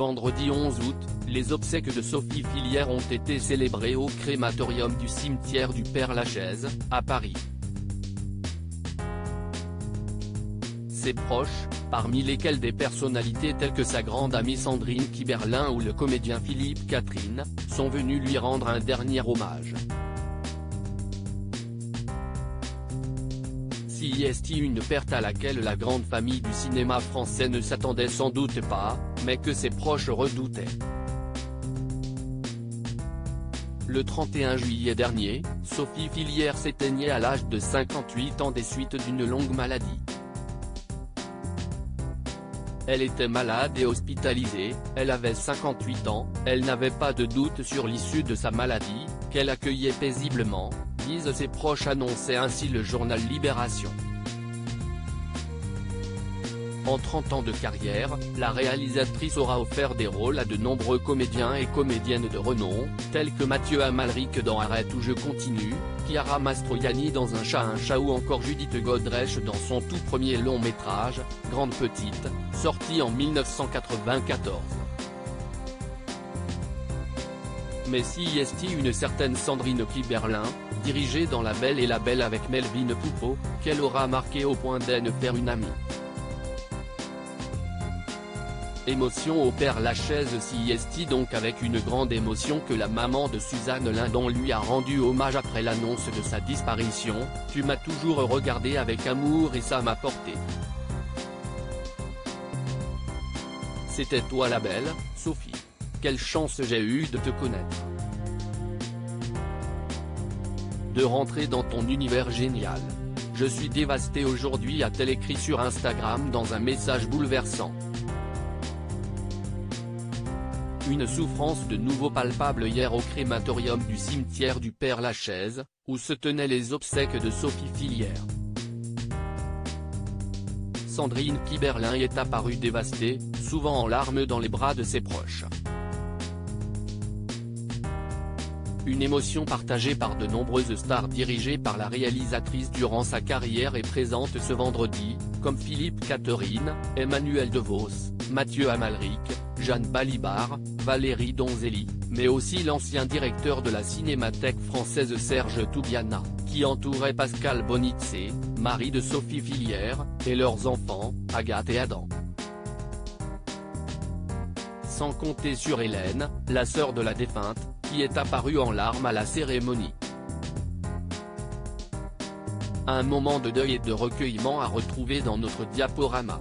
Vendredi 11 août, les obsèques de Sophie Fillière ont été célébrées au crématorium du cimetière du Père-Lachaise, à Paris. Ses proches, parmi lesquels des personnalités telles que sa grande amie Sandrine Kiberlin ou le comédien Philippe Catherine, sont venus lui rendre un dernier hommage. C'est une perte à laquelle la grande famille du cinéma français ne s'attendait sans doute pas, mais que ses proches redoutaient. Le 31 juillet dernier, Sophie Fillière s'éteignait à l'âge de 58 ans des suites d'une longue maladie. Elle était malade et hospitalisée, elle avait 58 ans, elle n'avait pas de doute sur l'issue de sa maladie, qu'elle accueillait paisiblement, disent ses proches, annonçait ainsi le journal Libération. En 30 ans de carrière, la réalisatrice aura offert des rôles à de nombreux comédiens et comédiennes de renom, tels que Mathieu Amalric dans Arrête ou je continue, Chiara Mastroianni dans Un chat ou encore Judith Godrèche dans son tout premier long métrage, Grande Petite, sorti en 1994. Mais est une certaine Sandrine Kiberlin, dirigée dans La Belle et la Belle avec Melvin Poupeau, qu'elle aura marqué au point d'en faire une amie. Émotion au Père-Lachaise. C'est donc avec une grande émotion que la maman de Suzanne Lindon lui a rendu hommage après l'annonce de sa disparition. Tu m'as toujours regardé avec amour et ça m'a porté. C'était toi la belle, Sophie. Quelle chance j'ai eue de te connaître. De rentrer dans ton univers génial. Je suis dévasté aujourd'hui, a-t-elle écrit sur Instagram dans un message bouleversant. Une souffrance de nouveau palpable hier au crématorium du cimetière du Père-Lachaise, où se tenaient les obsèques de Sophie Fillière. Sandrine Kiberlin est apparue dévastée, souvent en larmes dans les bras de ses proches. Une émotion partagée par de nombreuses stars dirigées par la réalisatrice durant sa carrière est présente ce vendredi, comme Philippe Catherine, Emmanuel DeVos, Mathieu Amalric, Jeanne Balibar, Valérie Donzelli, mais aussi l'ancien directeur de la Cinémathèque française Serge Toubiana, qui entourait Pascal Bonizzi, mari de Sophie Fillière, et leurs enfants, Agathe et Adam. Sans compter sur Hélène, la sœur de la défunte, qui est apparue en larmes à la cérémonie. Un moment de deuil et de recueillement à retrouver dans notre diaporama.